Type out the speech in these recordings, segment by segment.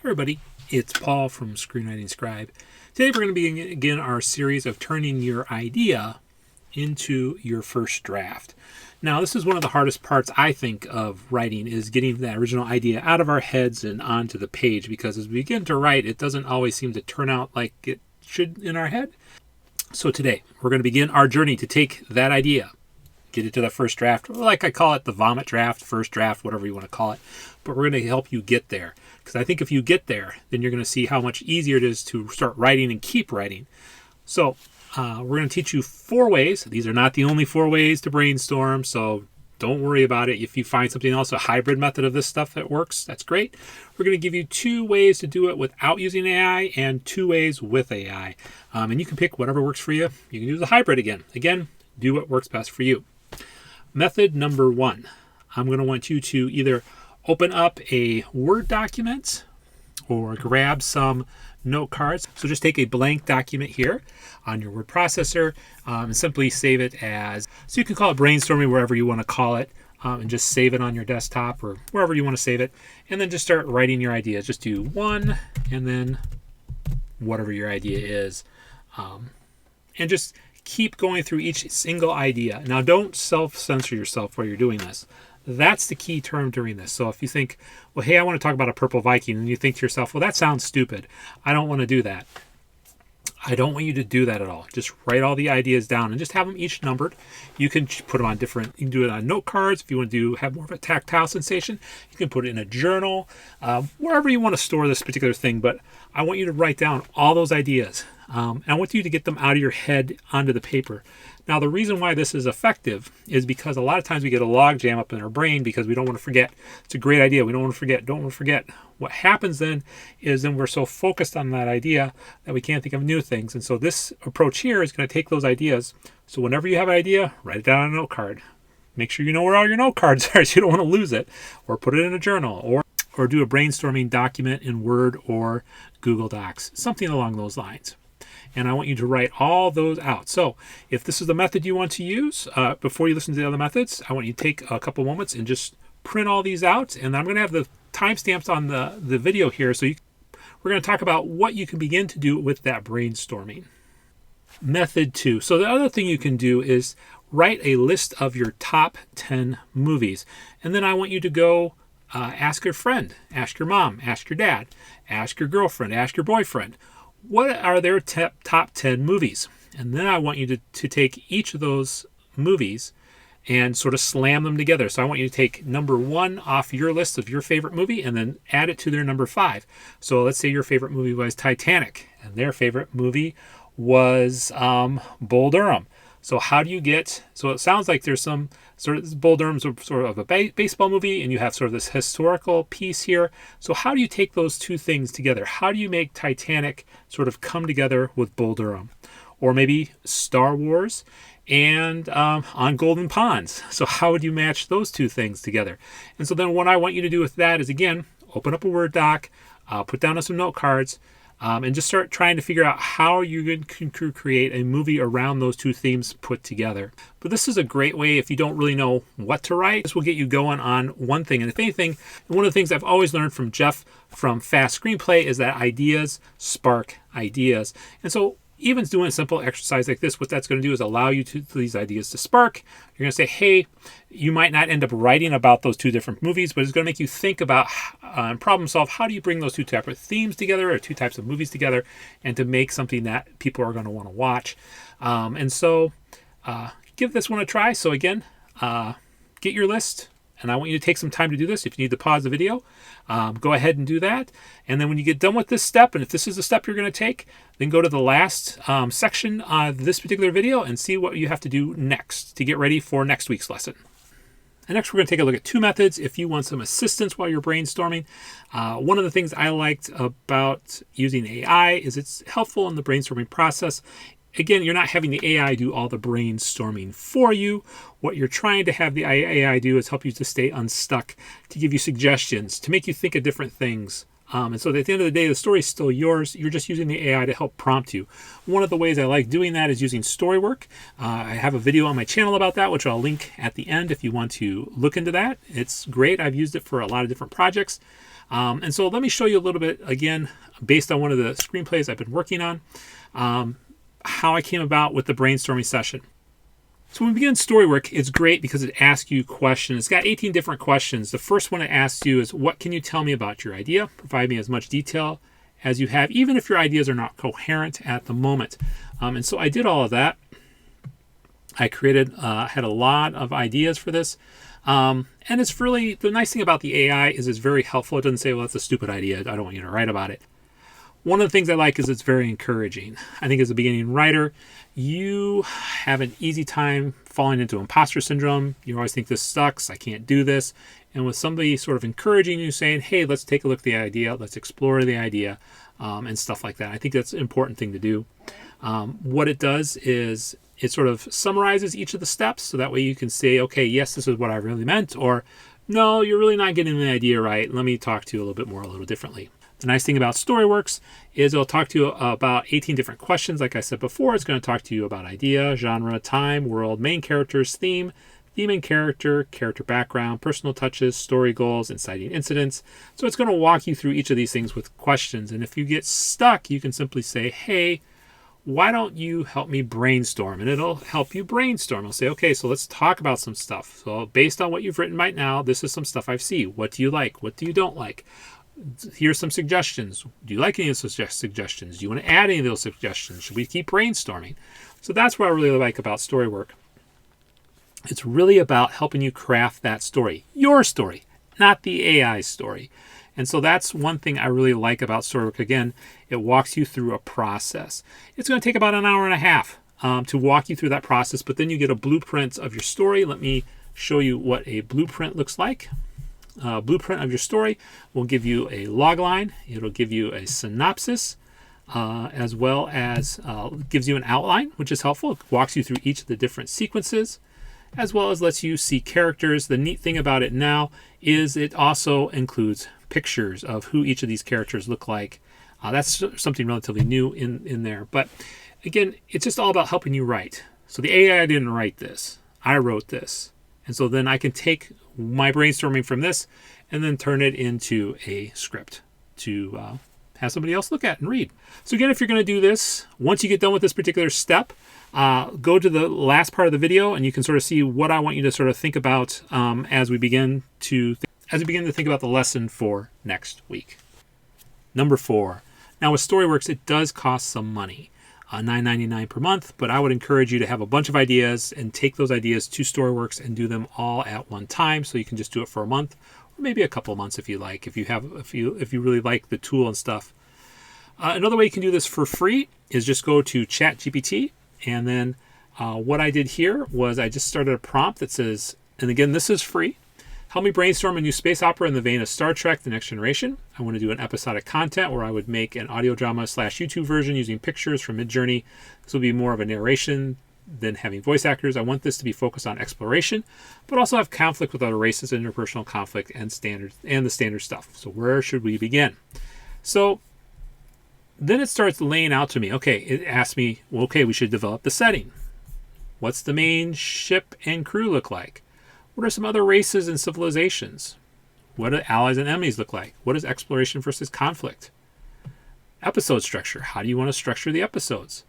Everybody, it's Paul from Screenwriting Scribe. Today we're going to begin our series of turning your idea into your first draft. Now, this is one of the hardest parts, I think, of writing, is getting that original idea out of our heads and onto the page, because as we begin to write, it doesn't always seem to turn out like it should in our head. So today, we're going to begin our journey to take that idea, get it to the first draft, like I call it the vomit draft, first draft, whatever you want to call it. But we're going to help you get there. Because I think if you get there, then you're going to see how much easier it is to start writing and keep writing. So we're going to teach you 4 ways. These are not the only 4 ways to brainstorm, so don't worry about it. If you find something else, a hybrid method of this stuff that works, that's great. We're going to give you 2 ways to do it without using AI and 2 ways with AI. And you can pick whatever works for you. You can use the hybrid again. Again, do what works best for you. Method number 1. I'm going to want you to either open up a Word document or grab some note cards. So just take a blank document here on your word processor and simply save it as, so you can call it brainstorming wherever you want to call it, and just save it on your desktop or wherever you want to save it. And then just start writing your ideas. Just do 1 and then whatever your idea is. And just keep going through each single idea. Now, don't self-censor yourself while you're doing this. That's the key term during this. So if you think, well, hey, I want to talk about a purple Viking, and you think to yourself, well, that sounds stupid. I don't want to do that. I don't want you to do that at all. Just write all the ideas down and just have them each numbered. You can put them on different, you can do it on note cards. If you want to have more of a tactile sensation, you can put it in a journal, wherever you want to store this particular thing. But I want you to write down all those ideas. And I want you to get them out of your head onto the paper. Now, the reason why this is effective is because a lot of times we get a log jam up in our brain because we don't want to forget. It's a great idea. We don't want to forget. What happens then is we're so focused on that idea that we can't think of new things. And so this approach here is going to take those ideas. So whenever you have an idea, write it down on a note card. Make sure you know where all your note cards are so you don't want to lose it. Or put it in a journal. Or do a brainstorming document in Word or Google Docs. Something along those lines. And I want you to write all those out. So if this is the method you want to use, before you listen to the other methods, I want you to take a couple moments and just print all these out. And I'm going to have the timestamps on the video here. So we're going to talk about what you can begin to do with that brainstorming. Method 2. So the other thing you can do is write a list of your top 10 movies. And then I want you to go ask your friend, ask your mom, ask your dad, ask your girlfriend, ask your boyfriend. What are their top 10 movies? And then I want you to take each of those movies and sort of slam them together. So I want you to take number 1 off your list of your favorite movie and then add it to their number 5. So let's say your favorite movie was Titanic and their favorite movie was Bull Durham. So how do you get, so it sounds like there's some sort of, Bull Durham's sort of a baseball movie and you have sort of this historical piece here. So how do you take those 2 things together? How do you make Titanic sort of come together with Bull Durham? Or maybe Star Wars and On Golden Ponds. So how would you match those 2 things together? And so then what I want you to do with that is, again, open up a Word doc, put down some note cards, and just start trying to figure out how you can create a movie around those 2 themes put together. But this is a great way if you don't really know what to write. This will get you going on one thing. And if anything, one of the things I've always learned from Jeff from Fast Screenplay is that ideas spark ideas. And so even doing a simple exercise like this, what that's going to do is allow you these ideas to spark. You're going to say, hey, you might not end up writing about those 2 different movies, but it's going to make you think about and problem solve, how do you bring those 2 types of themes together or 2 types of movies together and to make something that people are going to want to watch. And so give this one a try. So again, get your list. And I want you to take some time to do this. If you need to pause the video, go ahead and do that. And then when you get done with this step, and if this is the step you're going to take, then go to the last section of this particular video and see what you have to do next to get ready for next week's lesson. And next, we're going to take a look at 2 methods if you want some assistance while you're brainstorming. One of the things I liked about using AI is it's helpful in the brainstorming process. Again, you're not having the AI do all the brainstorming for you. What you're trying to have the AI do is help you to stay unstuck, to give you suggestions, to make you think of different things, And so at the end of the day, the story is still yours. You're just using the AI to help prompt you. One of the ways I like doing that is using Storywork. I have a video on my channel about that, which I'll link at the end if you want to look into that. It's great. I've used it for a lot of different projects. And so let me show you a little bit, again, based on one of the screenplays I've been working on, how I came about with the brainstorming session. So when we begin Storywork, it's great because it asks you questions. It's got 18 different questions. The first one it asks you is, what can you tell me about your idea? Provide me as much detail as you have, even if your ideas are not coherent at the moment. And so I did all of that. I had a lot of ideas for this. And it's really, the nice thing about the AI is it's very helpful. It doesn't say, well, that's a stupid idea, I don't want you to write about it. One of the things I like is it's very encouraging. I think as a beginning writer, you have an easy time falling into imposter syndrome. You always think this sucks, I can't do this. And with somebody sort of encouraging you, saying, hey, let's take a look at the idea, let's explore the idea, and stuff like that. I think that's an important thing to do. What it does is it sort of summarizes each of the steps, so that way you can say, okay, yes, this is what I really meant, or no, you're really not getting the idea right. Let me talk to you a little bit more, a little differently. The nice thing about Storyworks is it'll talk to you about 18 different questions. Like I said before, it's going to talk to you about idea, genre, time, world, main characters, theme and character, character background, personal touches, story goals, inciting incidents. So it's going to walk you through each of these things with questions. And if you get stuck, you can simply say, hey, why don't you help me brainstorm? And it'll help you brainstorm. It'll say, okay, so let's talk about some stuff. So based on what you've written right now, this is some stuff I see. What do you like? What do you don't like? Here's some suggestions. Do you like any of those suggestions? Do you want to add any of those suggestions? Should we keep brainstorming? So that's what I really like about Storywork. It's really about helping you craft that story, your story, not the AI story. And so that's one thing I really like about Storywork. Again, it walks you through a process. It's going to take about an hour and a half to walk you through that process, but then you get a blueprint of your story. Let me show you what a blueprint looks like. Blueprint of your story will give you a log line. It'll give you a synopsis, as well as gives you an outline, which is helpful. It walks you through each of the different sequences, as well as lets you see characters. The neat thing about it now is it also includes pictures of who each of these characters look like. That's something relatively new in there. But again, it's just all about helping you write. So the AI didn't write this. I wrote this. And so then I can take my brainstorming from this and then turn it into a script to have somebody else look at and read. So again, if you're going to do this, once you get done with this particular step, go to the last part of the video and you can sort of see what I want you to sort of think about as we begin to think about the lesson for next week. Number 4. Now with Storyworks, it does cost some money. $9.99 per month, but I would encourage you to have a bunch of ideas and take those ideas to Storyworks and do them all at one time, so you can just do it for a month or maybe a couple of months if you like, if you really like the tool and stuff. Another way you can do this for free is just go to ChatGPT, and then what I did here was I just started a prompt that says, and again, this is free, help me brainstorm a new space opera in the vein of Star Trek: The Next Generation. I want to do an episodic content where I would make an audio drama / YouTube version using pictures from Midjourney. This will be more of a narration than having voice actors. I want this to be focused on exploration, but also have conflict with other races, interpersonal conflict, and the standard stuff. So where should we begin? So then it starts laying out to me. Okay, it asks me, well, okay, we should develop the setting. What's the main ship and crew look like? What are some other races and civilizations? What do allies and enemies look like? What is exploration versus conflict? Episode structure. How do you want to structure the episodes?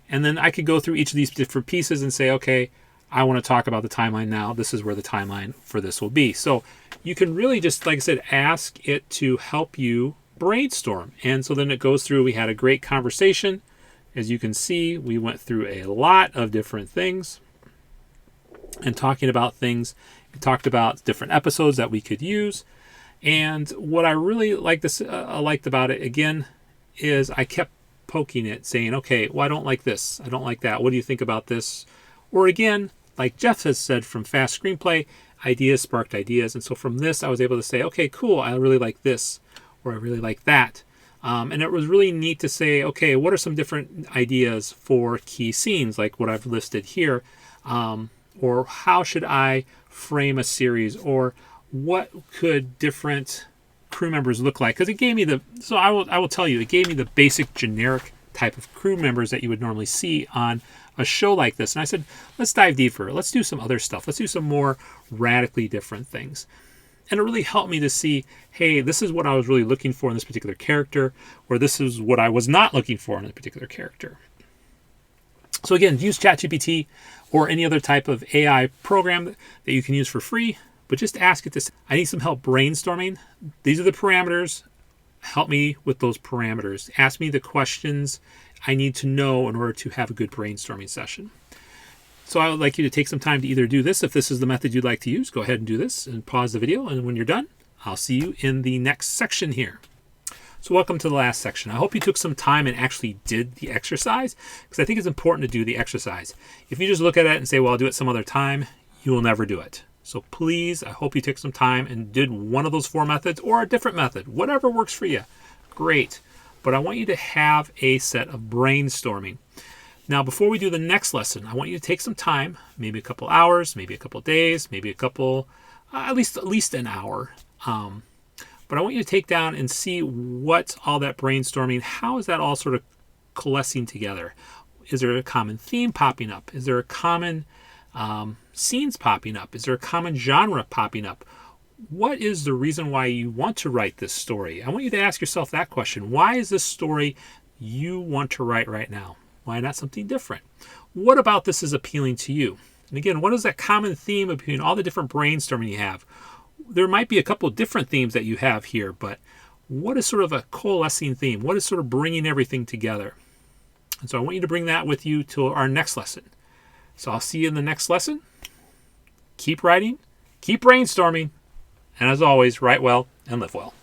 And then I could go through each of these different pieces and say, okay, I want to talk about the timeline now. This is where the timeline for this will be. So you can really just, like I said, ask it to help you brainstorm. And so then it goes through. We had a great conversation. As you can see, we went through a lot of different things and talking about things. We talked about different episodes that we could use. And what I really liked about it, again, is I kept poking it, saying, okay, well, I don't like this. I don't like that. What do you think about this? Or again, like Jeff has said from Fast Screenplay, ideas sparked ideas. And so from this, I was able to say, okay, cool, I really like this, or I really like that. And it was really neat to say, okay, what are some different ideas for key scenes, like what I've listed here? Or how should I frame a series? Or what could different crew members look like, because it gave me I will tell you, it gave me the basic generic type of crew members that you would normally see on a show like this. And I said, let's dive deeper. Let's do some other stuff. Let's do some more radically different things. And it really helped me to see, hey, this is what I was really looking for in this particular character, or this is what I was not looking for in a particular character. So again, use ChatGPT or any other type of AI program that you can use for free, but just ask it this. I need some help brainstorming. These are the parameters. Help me with those parameters. Ask me the questions I need to know in order to have a good brainstorming session. So I would like you to take some time to either do this. If this is the method you'd like to use, go ahead and do this and pause the video. And when you're done, I'll see you in the next section here. So welcome to the last section. I hope you took some time and actually did the exercise, because I think it's important to do the exercise. If you just look at it and say, well, I'll do it some other time, you will never do it. So please, I hope you took some time and did one of those 4 methods or a different method, whatever works for you. Great. But I want you to have a set of brainstorming. Now, before we do the next lesson, I want you to take some time, maybe a couple hours, maybe a couple days, maybe a couple, at least an hour. But I want you to take down and see what all that brainstorming, how is that all sort of coalescing together? Is there a common theme popping up? Is there a common scenes popping up? Is there a common genre popping up? What is the reason why you want to write this story? I want you to ask yourself that question. Why is this story you want to write right now? Why not something different? What about this is appealing to you? And again, what is that common theme between all the different brainstorming you have? There might be a couple different themes that you have here, but what is sort of a coalescing theme? What is sort of bringing everything together? And so I want you to bring that with you to our next lesson. So I'll see you in the next lesson. Keep writing, keep brainstorming, and as always, write well and live well.